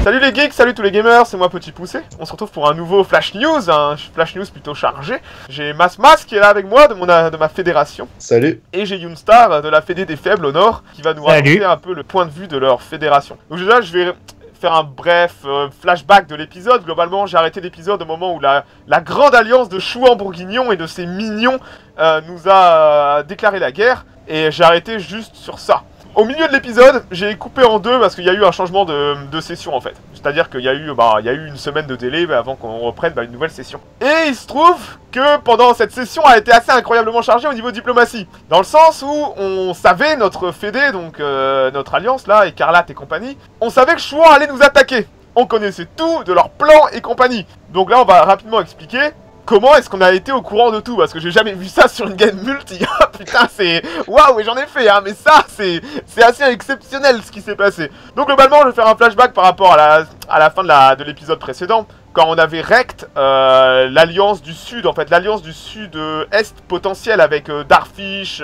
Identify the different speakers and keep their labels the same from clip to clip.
Speaker 1: Salut les geeks, salut tous les gamers, c'est moi Petit Poussé. On se retrouve pour un nouveau Flash News, un Flash News plutôt chargé. J'ai Masmas qui est là avec moi de ma fédération.
Speaker 2: Salut.
Speaker 1: Et j'ai Younstar de la Fédé des Faibles au Nord qui va nous raconter un peu le point de vue de leur fédération. Donc déjà je vais faire un bref flashback de l'épisode. Globalement j'ai arrêté l'épisode au moment où la grande alliance de Chouan-Bourguignon et de ses mignons nous a déclaré la guerre. Et j'ai arrêté juste sur ça. Au milieu de l'épisode, j'ai coupé en deux parce qu'il y a eu un changement de session en fait. C'est-à-dire qu'il y a eu une semaine de délai avant qu'on reprenne une nouvelle session. Et il se trouve que pendant cette session a été assez incroyablement chargée au niveau diplomatie. Dans le sens où on savait, notre fédé, donc notre alliance là, Écarlate et compagnie, on savait que Chouan allait nous attaquer. On connaissait tout de leur plan et compagnie. Donc là on va rapidement expliquer comment est-ce qu'on a été au courant de tout. Parce que j'ai jamais vu ça sur une game multi. Putain c'est... Waouh, et j'en ai fait hein. Mais ça c'est assez exceptionnel ce qui s'est passé. Donc globalement je vais faire un flashback par rapport à la fin de l'épisode précédent. Quand on avait rect l'alliance du sud. En fait l'alliance du sud-est potentiel avec Darfish,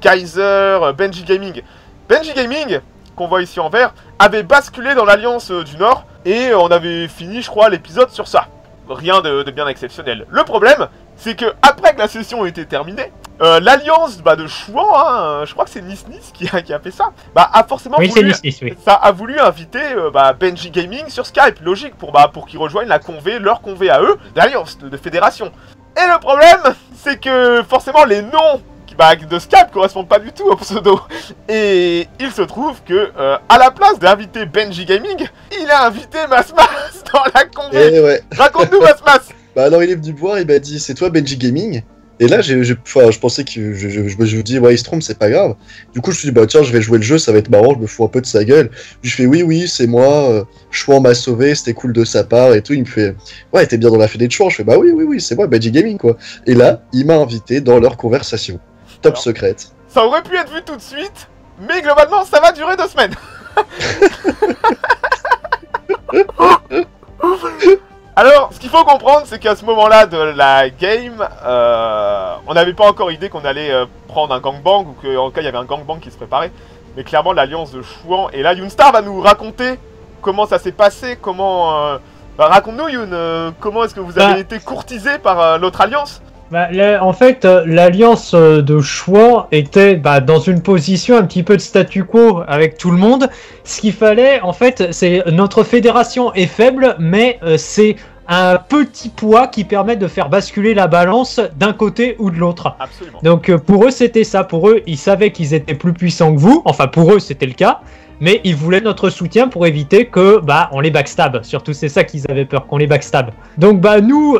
Speaker 1: Kaiser, Benji Gaming. Benji Gaming, qu'on voit ici en vert, avait basculé dans l'alliance du nord. Et on avait fini je crois l'épisode sur ça. Rien de bien exceptionnel. Le problème, c'est que après que la session était terminée, l'alliance de Chouan, hein, je crois que c'est Nice qui a fait ça, a forcément voulu,
Speaker 3: oui.
Speaker 1: Ça a voulu inviter Benji Gaming sur Skype, logique, pour qu'ils rejoignent leur convé à eux, l'alliance de fédération. Et le problème, c'est que forcément les noms de Skype correspondent pas du tout au pseudo. Et il se trouve que, à la place d'inviter Benji Gaming, il a invité Masmas dans la convé.
Speaker 2: Ouais.
Speaker 1: Raconte-nous Masmas.
Speaker 2: Alors il est venu me voir, il m'a dit c'est toi Benji Gaming. Et là je pensais que je me dis ouais il se trompe, c'est pas grave. Du coup je me suis dit tiens je vais jouer le jeu, ça va être marrant, je me fous un peu de sa gueule. Puis je fais oui c'est moi, Chouan m'a sauvé, c'était cool de sa part et tout. Il me fait ouais t'es bien dans la fédé de Chouan. Je fais oui c'est moi Benji Gaming quoi. Et là il m'a invité dans leur conversation. Top secrète.
Speaker 1: Ça aurait pu être vu tout de suite, mais globalement ça va durer 2 semaines. Alors, ce qu'il faut comprendre, c'est qu'à ce moment-là de la game, on n'avait pas encore idée qu'on allait prendre un gangbang, ou qu'en tout cas il y avait un gangbang qui se préparait. Mais clairement l'alliance de Chouan, et là Younstar va nous raconter comment ça s'est passé, comment... raconte-nous Youn, comment est-ce que vous avez été courtisé par l'autre alliance?
Speaker 3: En fait, l'alliance de Chouan était dans une position un petit peu de statu quo avec tout le monde. Ce qu'il fallait, en fait, c'est notre fédération est faible, mais c'est un petit poids qui permet de faire basculer la balance d'un côté ou de l'autre.
Speaker 1: Absolument.
Speaker 3: Donc pour eux, c'était ça. Pour eux, ils savaient qu'ils étaient plus puissants que vous. Enfin, pour eux, c'était le cas. Mais ils voulaient notre soutien pour éviter que on les backstab. Surtout c'est ça qu'ils avaient peur, qu'on les backstab. Donc nous,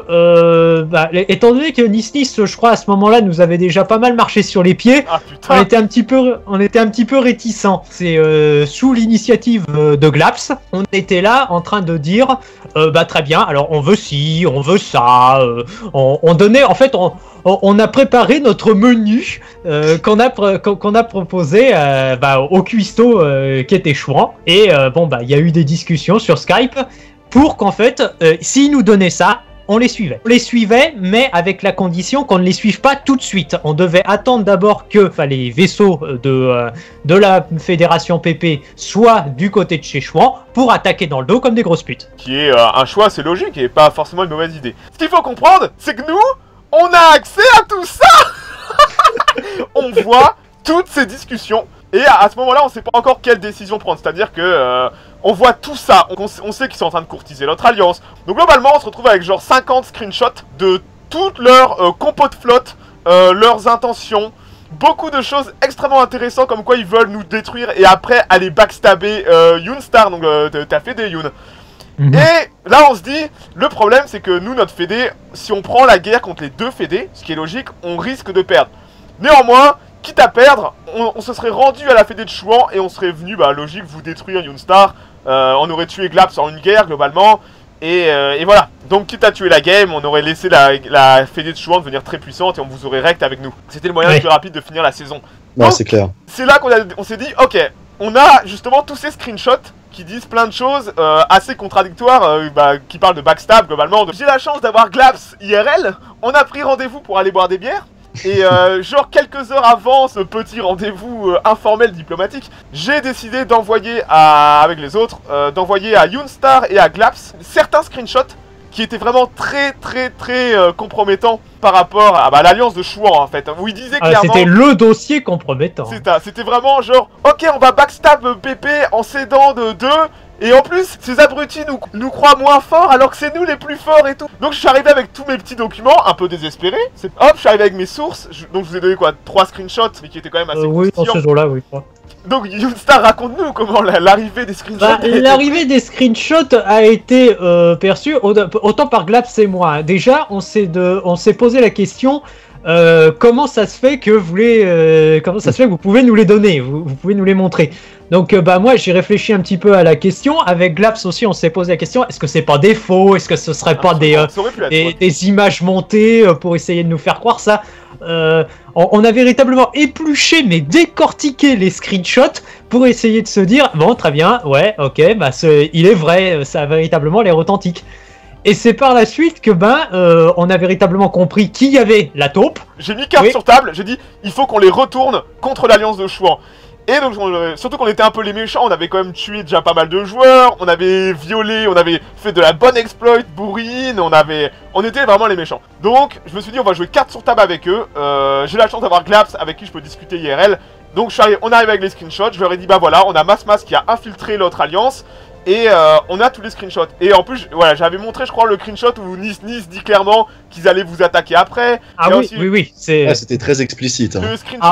Speaker 3: étant donné que Nice, je crois à ce moment-là, nous avait déjà pas mal marché sur les pieds, on était un petit peu réticents. C'est sous l'initiative de Glaps, on était là en train de dire très bien. Alors on veut ci, on veut ça. On donnait en fait on a préparé notre menu qu'on a proposé au cuistot qui était Chouan. Et il y a eu des discussions sur Skype pour qu'en fait, s'ils nous donnaient ça, on les suivait. On les suivait, mais avec la condition qu'on ne les suive pas tout de suite. On devait attendre d'abord que les vaisseaux de la fédération PP soient du côté de chez Chouan pour attaquer dans le dos comme des grosses putes.
Speaker 1: Qui est un choix assez logique et pas forcément une mauvaise idée. Ce qu'il faut comprendre, c'est que nous, on a accès à tout ça. On voit toutes ces discussions. Et à ce moment-là, on sait pas encore quelle décision prendre. C'est-à-dire que on voit tout ça. On sait qu'ils sont en train de courtiser notre alliance. Donc globalement, on se retrouve avec genre 50 screenshots de toutes leurs compos de flotte, leurs intentions. Beaucoup de choses extrêmement intéressantes, comme quoi ils veulent nous détruire et après aller backstabber Younstar, donc t'as fait des Youn. Et là on se dit, le problème c'est que nous, notre fédé, si on prend la guerre contre les deux fédés, ce qui est logique, on risque de perdre. Néanmoins, quitte à perdre, on se serait rendu à la fédé de Chouan et on serait venu, logique, vous détruire Younstar. On aurait tué Glaps en une guerre globalement. Et voilà, donc quitte à tuer la game, on aurait laissé la fédé de Chouan devenir très puissante et on vous aurait rect avec nous. C'était le moyen le plus rapide de finir la saison.
Speaker 2: Non, c'est clair.
Speaker 1: C'est là qu'on s'est dit, ok, on a justement tous ces screenshots qui disent plein de choses assez contradictoires, qui parlent de backstab globalement. J'ai la chance d'avoir Glaps IRL, on a pris rendez-vous pour aller boire des bières. Et genre quelques heures avant ce petit rendez-vous informel diplomatique, j'ai décidé d'envoyer avec les autres, d'envoyer à Younstar et à Glaps certains screenshots qui étaient vraiment très compromettants par rapport à l'alliance de Chouan en fait. Où il disait clairement...
Speaker 3: C'était le dossier compromettant.
Speaker 1: C'était vraiment genre, ok on va backstab Pépé en s'aidant de 2. Et en plus, ces abrutis nous croient moins forts alors que c'est nous les plus forts et tout. Donc je suis arrivé avec tous mes petits documents, un peu désespéré. Hop, je suis arrivé avec mes sources. Donc je vous ai donné quoi, 3 screenshots, mais qui étaient quand même assez
Speaker 3: oui, dans ce jour-là, oui, je crois.
Speaker 1: Donc Younstar, raconte-nous comment l'arrivée des screenshots...
Speaker 3: L'arrivée des screenshots a été perçue autant par Glaps et moi. Déjà, on s'est posé la question... comment ça se fait que vous pouvez nous les donner, vous pouvez nous les montrer. Donc moi j'ai réfléchi un petit peu à la question. Avec Glaps aussi on s'est posé la question, est-ce que c'est pas des faux, est-ce que ce serait pas des images montées pour essayer de nous faire croire ça. On a véritablement épluché mais décortiqué les screenshots pour essayer de se dire bon très bien, ouais ok, il est vrai, ça a véritablement l'air authentique. Et c'est par la suite que on a véritablement compris qui y avait la taupe.
Speaker 1: J'ai mis carte sur table, j'ai dit il faut qu'on les retourne contre l'alliance de Chouan. Et donc surtout qu'on était un peu les méchants, on avait quand même tué déjà pas mal de joueurs, on avait violé, on avait fait de la bonne exploit bourrine, on était vraiment les méchants. Donc je me suis dit on va jouer carte sur table avec eux. J'ai la chance d'avoir Glaps avec qui je peux discuter IRL. Donc on arrive avec les screenshots, je leur ai dit bah voilà, on a Mas qui a infiltré l'autre alliance. Et on a tous les screenshots. Et en plus, voilà, j'avais montré, je crois, le screenshot où Nice dit clairement qu'ils allaient vous attaquer après.
Speaker 3: Ah oui, aussi... oui.
Speaker 2: C'était très explicite. Hein.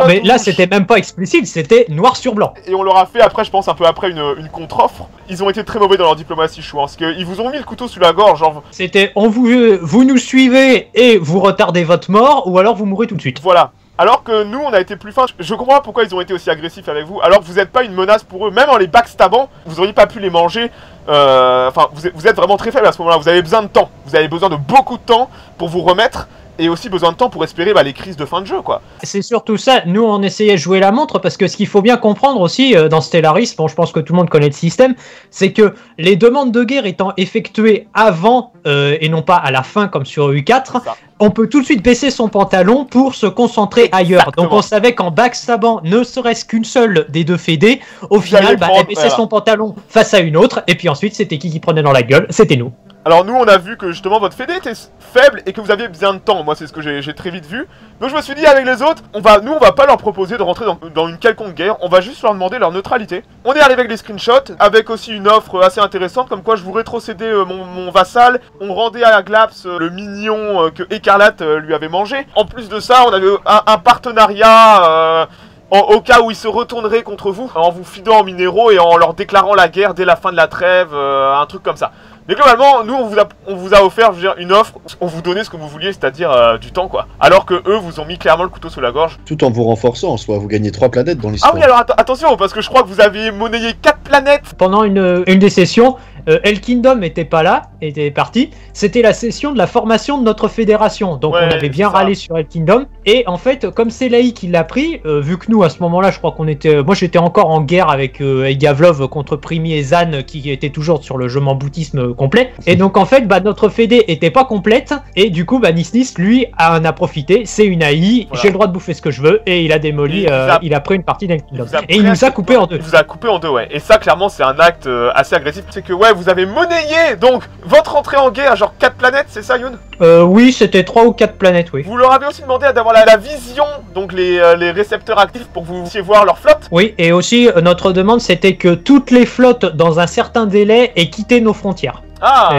Speaker 3: Mais là, c'était même pas explicite, c'était noir sur blanc.
Speaker 1: Et on leur a fait après, je pense, un peu après, une contre-offre. Ils ont été très mauvais dans leur diplomatie, chou, hein, parce qu'ils vous ont mis le couteau sous la gorge. Genre...
Speaker 3: C'était, vous nous suivez et vous retardez votre mort, ou alors vous mourrez tout de suite.
Speaker 1: Voilà. Alors que nous, on a été plus fins. Je comprends pas pourquoi ils ont été aussi agressifs avec vous. Alors que vous n'êtes pas une menace pour eux. Même en les backstabant, vous auriez pas pu les manger. Enfin, vous êtes vraiment très faible à ce moment-là. Vous avez besoin de temps. Vous avez besoin de beaucoup de temps pour vous remettre. Et aussi besoin de temps pour espérer les crises de fin de jeu, quoi.
Speaker 3: C'est surtout ça. Nous, on essayait de jouer la montre parce que ce qu'il faut bien comprendre aussi dans Stellaris, bon, je pense que tout le monde connaît le système, c'est que les demandes de guerre étant effectuées avant et non pas à la fin comme sur U4, on peut tout de suite baisser son pantalon pour se concentrer ailleurs. Donc on savait qu'en backstabant ne serait-ce qu'une seule des deux fédés, au final, elle baissait son pantalon face à une autre, et puis ensuite c'était qui prenait dans la gueule, c'était nous.
Speaker 1: Alors nous on a vu que justement votre fédé était faible et que vous aviez besoin de temps, moi c'est ce que j'ai très vite vu. Donc je me suis dit avec les autres, on va pas leur proposer de rentrer dans une quelconque guerre, on va juste leur demander leur neutralité. On est arrivé avec des screenshots, avec aussi une offre assez intéressante, comme quoi je vous rétrocédais mon vassal, on rendait à Glaps le mignon que Écarlate lui avait mangé. En plus de ça, on avait un partenariat... au cas où ils se retourneraient contre vous, en vous fidant en minéraux et en leur déclarant la guerre dès la fin de la trêve, un truc comme ça. Mais globalement, nous, on vous a offert, je veux dire, une offre, on vous donnait ce que vous vouliez, c'est-à-dire du temps, quoi. Alors que eux vous ont mis clairement le couteau sous la gorge.
Speaker 2: Tout en vous renforçant, en soi, vous gagnez 3 planètes dans l'histoire.
Speaker 1: Ah oui, alors attention, parce que je crois que vous avez monnayé 4 planètes.
Speaker 3: Pendant une des sessions, El Kingdom était pas là, était parti. C'était la session de la formation de notre fédération. Donc on avait bien râlé sur El Kingdom. Et en fait, comme c'est Laï qui l'a pris, vu que nous, à ce moment-là, je crois qu'on était... moi, j'étais encore en guerre avec Egavlov contre Primi et Zan, qui était toujours sur le je m'en boutisme complet. Et donc, en fait, notre fédé était pas complète. Et du coup, Nis, lui, en a profité. C'est une AI, j'ai le droit de bouffer ce que je veux. Et il a démoli, il a pris une partie d'El Kingdom. Et il nous a coupé en deux.
Speaker 1: Il vous a coupé en deux, ouais. Et ça, clairement, c'est un acte assez agressif. C'est que, ouais, vous avez monnayé, donc, votre entrée en guerre, genre 4 planètes, c'est ça, Youn?
Speaker 3: Oui, c'était 3 ou 4 planètes, oui.
Speaker 1: Vous leur avez aussi demandé d'avoir la vision, donc les récepteurs actifs pour que vous puissiez voir leur flotte?
Speaker 3: Oui, et aussi, notre demande, c'était que toutes les flottes, dans un certain délai, aient quitté nos frontières. Ah,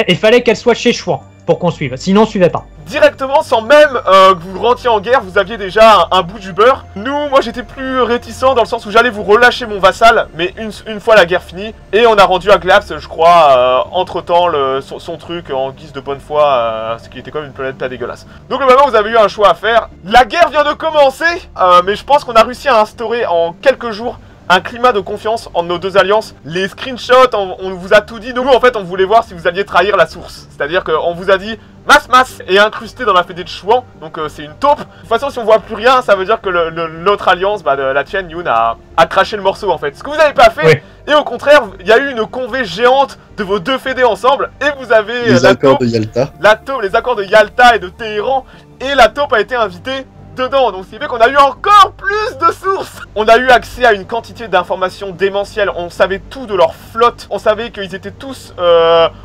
Speaker 3: il fallait qu'elles soient chez Chouan pour qu'on suive, sinon on suivait pas.
Speaker 1: Directement, sans même que vous rentriez en guerre, vous aviez déjà un bout du beurre. Moi j'étais plus réticent dans le sens où j'allais vous relâcher mon vassal, mais une fois la guerre finie, et on a rendu à Glaps, je crois, entre-temps, son truc en guise de bonne foi, ce qui était comme une planète pas dégueulasse. Donc globalement, vous avez eu un choix à faire. La guerre vient de commencer, mais je pense qu'on a réussi à instaurer en quelques jours un climat de confiance entre nos deux alliances. Les screenshots, on vous a tout dit. Nous, en fait, on voulait voir si vous alliez trahir la source. C'est-à-dire qu'on vous a dit Mas est incrusté dans la fédé de Chouan, donc c'est une taupe. De toute façon, si on voit plus rien, ça veut dire que l'autre alliance, la tienne, Youn, a craché le morceau, en fait. Ce que vous n'avez pas fait, oui. Et au contraire, il y a eu une convée géante de vos deux fédés ensemble, et vous avez
Speaker 2: les accords de Yalta.
Speaker 1: Les accords de Yalta et de Téhéran, et la taupe a été invitée dedans. Donc, ce qui fait qu'on a eu encore plus de sources. On a eu accès à une quantité d'informations démentielles. On savait tout de leur flotte. On savait qu'ils étaient tous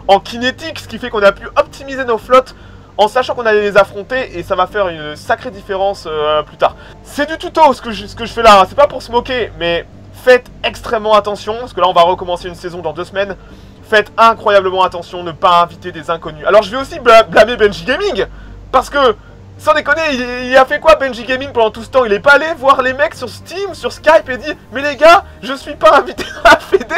Speaker 1: en kinétique, ce qui fait qu'on a pu optimiser nos flottes en sachant qu'on allait les affronter, et ça va faire une sacrée différence plus tard. C'est du tuto ce que je fais là, hein. C'est pas pour se moquer, mais faites extrêmement attention, parce que là on va recommencer une saison dans 2 semaines. Faites incroyablement attention, ne pas inviter des inconnus. Alors je vais aussi blâmer Benji Gaming, parce que, sans déconner, il a fait quoi Benji Gaming pendant tout ce temps? Il est pas allé voir les mecs sur Steam, sur Skype et dit « Mais les gars, je suis pas invité à la fédé !»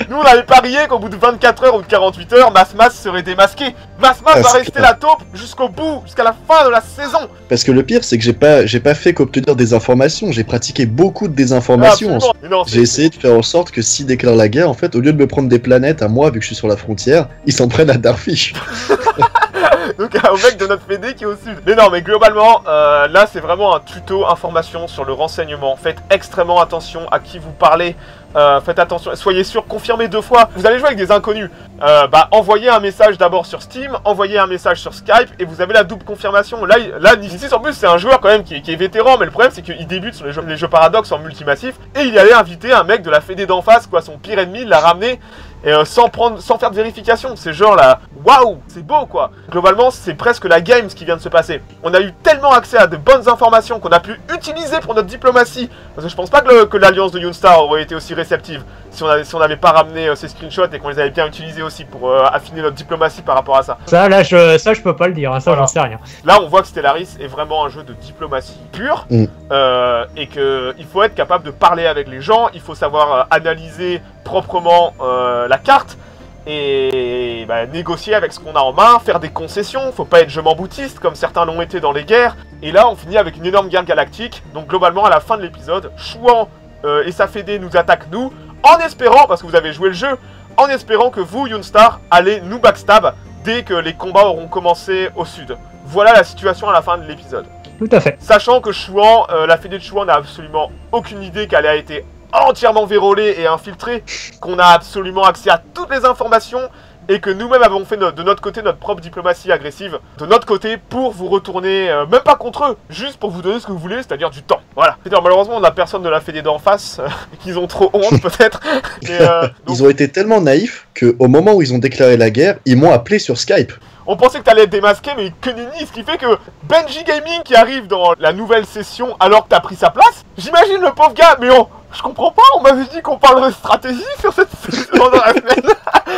Speaker 1: Nous on avait parié qu'au bout de 24 heures ou de 48 heures, Masmas serait démasqué. Masmas va rester la taupe jusqu'au bout, jusqu'à la fin de la saison.
Speaker 2: Parce que le pire, c'est que j'ai pas fait qu'obtenir des informations, j'ai pratiqué beaucoup de désinformations. J'ai essayé de faire en sorte que s'ils déclarent la guerre, en fait, au lieu de me prendre des planètes à moi, vu que je suis sur la frontière, ils s'en prennent à Darfish.
Speaker 1: Donc au mec de notre fédé qui est au sud. Mais non, mais globalement, là c'est vraiment un tuto information sur le renseignement. Faites extrêmement attention à qui vous parlez. Faites attention, soyez sûr, confirmez 2 fois. Vous allez jouer avec des inconnus. Envoyez un message d'abord sur Steam, envoyez un message sur Skype, et vous avez la double confirmation. Là Nisis en plus c'est un joueur quand même qui est vétéran, mais le problème c'est qu'il débute sur les jeux Paradox en multimassif, et il allait inviter un mec de la fédé d'en face, quoi, son pire ennemi, il l'a ramené. Et sans faire de vérification, c'est genre là, waouh, c'est beau quoi. Globalement, c'est presque la game ce qui vient de se passer. On a eu tellement accès à de bonnes informations qu'on a pu utiliser pour notre diplomatie. Parce que je pense pas que l'alliance de Younstar aurait été aussi réceptive si on n'avait pas ramené ces screenshots et qu'on les avait bien utilisés aussi pour affiner notre diplomatie par rapport à ça.
Speaker 3: Ça, là, je peux pas le dire, hein, ça, voilà. J'en sais rien.
Speaker 1: Là, on voit que Stellaris est vraiment un jeu de diplomatie pure et qu'il faut être capable de parler avec les gens, il faut savoir analyser proprement la carte et négocier avec ce qu'on a en main, faire des concessions, faut pas être je m'en boutiste comme certains l'ont été dans les guerres. Et là, on finit avec une énorme guerre galactique, donc globalement, à la fin de l'épisode, Chouan et sa fédé nous attaquent nous, en espérant, parce que vous avez joué le jeu, en espérant que vous, Younstar, allez nous backstab dès que les combats auront commencé au sud. Voilà la situation à la fin de l'épisode.
Speaker 3: Tout à fait.
Speaker 1: Sachant que Chouan, la fédé de Chouan n'a absolument aucune idée qu'elle a été entièrement vérolée et infiltrée, qu'on a absolument accès à toutes les informations, et que nous-mêmes avons fait de notre côté notre propre diplomatie agressive, de notre côté, pour vous retourner, même pas contre eux, juste pour vous donner ce que vous voulez, c'est-à-dire du temps. Voilà. C'est-à-dire, malheureusement, on a personne de la fédé d'en face, qu'ils ont trop honte peut-être.
Speaker 2: Ils ont été tellement naïfs qu'au moment où ils ont déclaré la guerre, ils m'ont appelé sur Skype.
Speaker 1: On pensait que t'allais être démasqué, mais que nenni, ce qui fait que Benji Gaming qui arrive dans la nouvelle session alors que t'as pris sa place, j'imagine le pauvre gars, mais je comprends pas, on m'avait dit qu'on parlerait stratégie sur cette saison dans la semaine.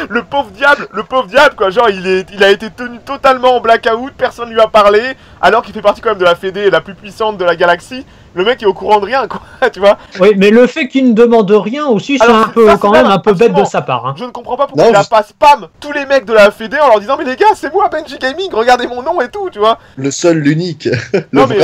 Speaker 1: Le pauvre diable quoi, genre il a été tenu totalement en blackout, personne lui a parlé, alors qu'il fait partie quand même de la fédé la plus puissante de la galaxie. Le mec est au courant de rien, quoi, tu vois.
Speaker 3: Oui, mais le fait qu'il ne demande rien aussi, c'est un peu, quand même un peu bête de sa part. Hein.
Speaker 1: Je ne comprends pas pourquoi il a pas spam tous les mecs de la fédé en leur disant mais les gars, c'est moi Benji Gaming, regardez mon nom et tout, tu vois.
Speaker 2: Le seul, l'unique.
Speaker 1: Non mais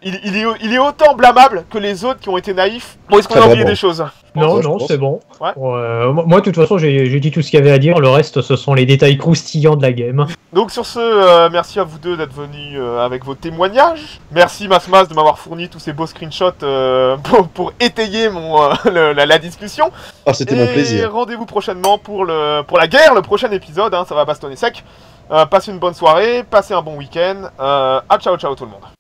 Speaker 1: il est autant blâmable que les autres qui ont été naïfs. Bon, est-ce qu'on a oublié des choses?
Speaker 3: Non, c'est bon.
Speaker 1: Ouais.
Speaker 3: Moi, de toute façon, j'ai dit tout ce qu'il y avait à dire. Le reste, ce sont les détails croustillants de la game.
Speaker 1: Donc sur ce, merci à vous deux d'être venus avec vos témoignages. Merci Masmas de m'avoir fourni tous ces beaux screenshots pour étayer la discussion.
Speaker 2: Ah, c'était mon plaisir.
Speaker 1: Et rendez-vous prochainement pour la guerre, le prochain épisode, hein, ça va bastonner sec. Passez une bonne soirée, passez un bon week-end. Ciao tout le monde.